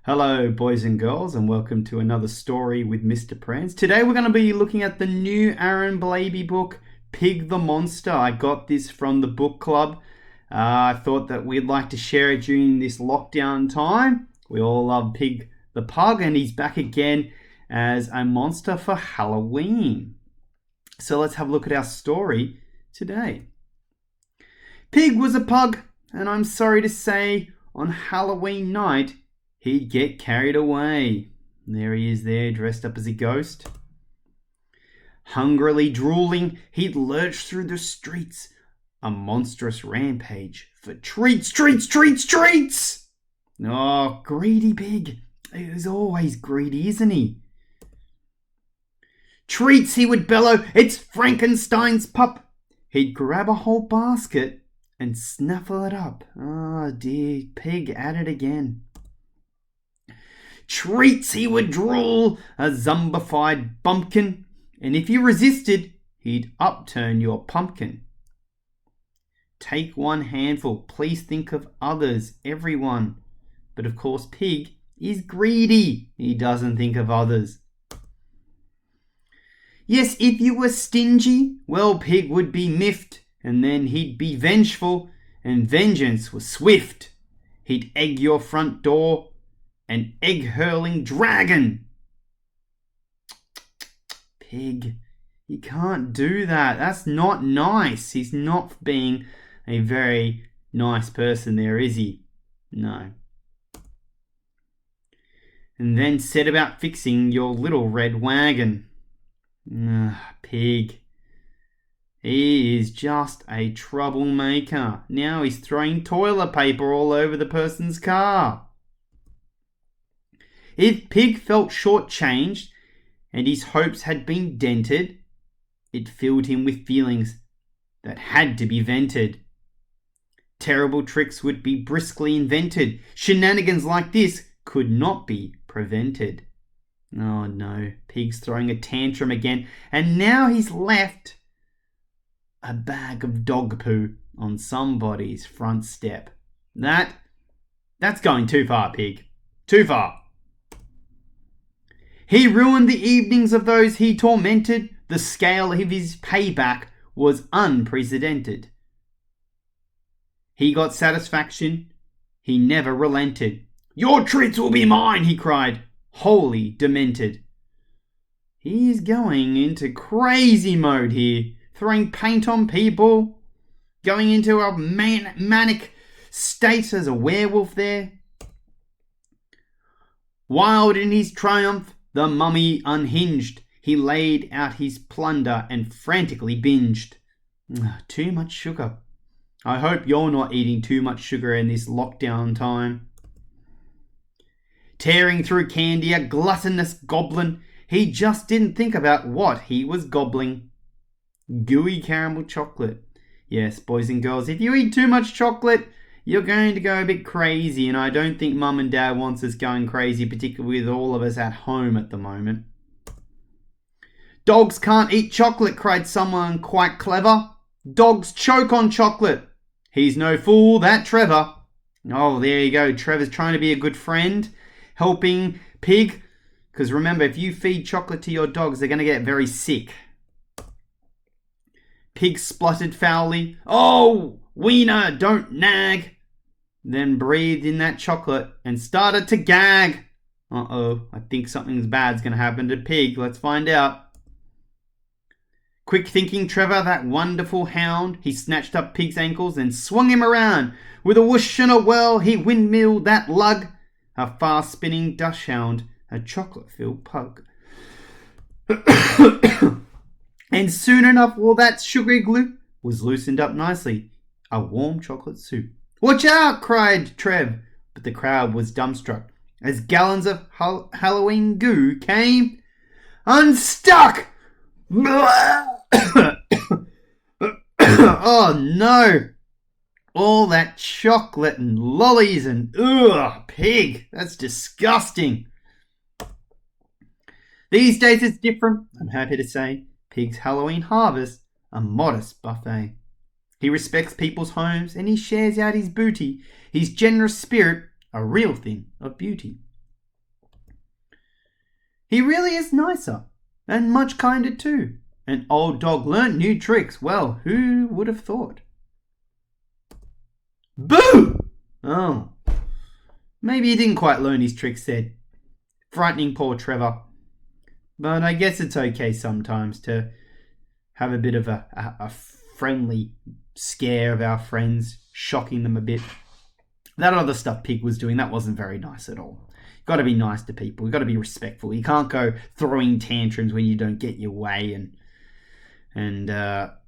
Hello, boys and girls, and welcome to another story with Mr. Prance. Today we're going to be looking at the new Aaron Blabey book, Pig the Monster. I got this from the book club. I thought that we'd like to share it during this lockdown time. We all love Pig the Pug, and he's back again as a monster for Halloween. So let's have a look at our story today. Pig was a pug, and I'm sorry to say, on Halloween night, he'd get carried away. There he is there, dressed up as a ghost. Hungrily drooling, he'd lurch through the streets, a monstrous rampage for treats, treats, treats, treats! Oh, greedy pig. He's always greedy, isn't he? Treats, he would bellow, it's Frankenstein's pup. He'd grab a whole basket and snuffle it up. Oh dear, pig at it again. Treats, he would drool, a zombified bumpkin, and if you resisted, he'd upturn your pumpkin. Take one handful, please think of others, everyone. But of course, pig is greedy. He doesn't think of others. Yes, if you were stingy, well, pig would be miffed, and then he'd be vengeful, and vengeance was swift. He'd egg your front door, an egg-hurling dragon. Pig, you can't do that. That's not nice. He's not being a very nice person there, is he? No. And then set about fixing your little red wagon. Pig. He is just a troublemaker. Now he's throwing toilet paper all over the person's car. If Pig felt shortchanged and his hopes had been dented, it filled him with feelings that had to be vented. Terrible tricks would be briskly invented. Shenanigans like this could not be prevented. Oh no, Pig's throwing a tantrum again, and now he's left a bag of dog poo on somebody's front step. That's going too far, Pig. Too far. He ruined the evenings of those he tormented. The scale of his payback was unprecedented. He got satisfaction. He never relented. Your treats will be mine, he cried, wholly demented. He's going into crazy mode here, throwing paint on people, going into a manic state as a werewolf there. Wild in his triumph, the mummy unhinged. He laid out his plunder and frantically binged. Too much sugar. I hope you're not eating too much sugar in this lockdown time. Tearing through candy, a gluttonous goblin, he just didn't think about what he was gobbling. Gooey caramel chocolate. Yes, boys and girls, if you eat too much chocolate, you're going to go a bit crazy, and I don't think Mum and Dad wants us going crazy, particularly with all of us at home at the moment. Dogs can't eat chocolate, cried someone quite clever. Dogs choke on chocolate. He's no fool, that Trevor. Oh, there you go. Trevor's trying to be a good friend, helping Pig. Because remember, if you feed chocolate to your dogs, they're going to get very sick. Pig spluttered foully. Oh, Wiener, don't nag. Then breathed in that chocolate and started to gag. Uh-oh, I think something bad's going to happen to Pig. Let's find out. Quick thinking Trevor, that wonderful hound, he snatched up Pig's ankles and swung him around. With a whoosh and a whirl, he windmilled that lug. A fast-spinning dachshund, a chocolate-filled pug. And soon enough, all that sugary glue was loosened up nicely. A warm chocolate soup. Watch out, cried Trev, but the crowd was dumbstruck as gallons of Halloween goo came unstuck. Oh no! All that chocolate and lollies and Pig, that's disgusting. These days it's different, I'm happy to say. Pig's Halloween harvest, a modest buffet. He respects people's homes and he shares out his booty. His generous spirit, a real thing of beauty. He really is nicer and much kinder too. And old dog learnt new tricks. Well, who would have thought? Boo! Oh. Maybe he didn't quite learn his tricks there. Frightening poor Trevor. But I guess it's okay sometimes to have a bit of a friendly scare of our friends, shocking them a bit. That other stuff Pig was doing, that wasn't very nice at all. You've got to be nice to people. You've got to be respectful. You can't go throwing tantrums when you don't get your way and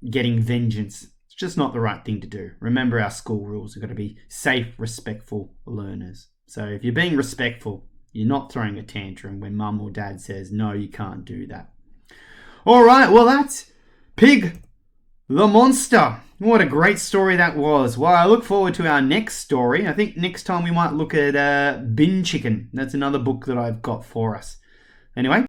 getting vengeance. It's just not the right thing to do. Remember our school rules. You've got to be safe, respectful learners. So if you're being respectful, you're not throwing a tantrum when mum or dad says, no, you can't do that. All right, well, that's Pig the Monster. What a great story that was. Well, I look forward to our next story. I think next time we might look at Bin Chicken. That's another book that I've got for us. Anyway,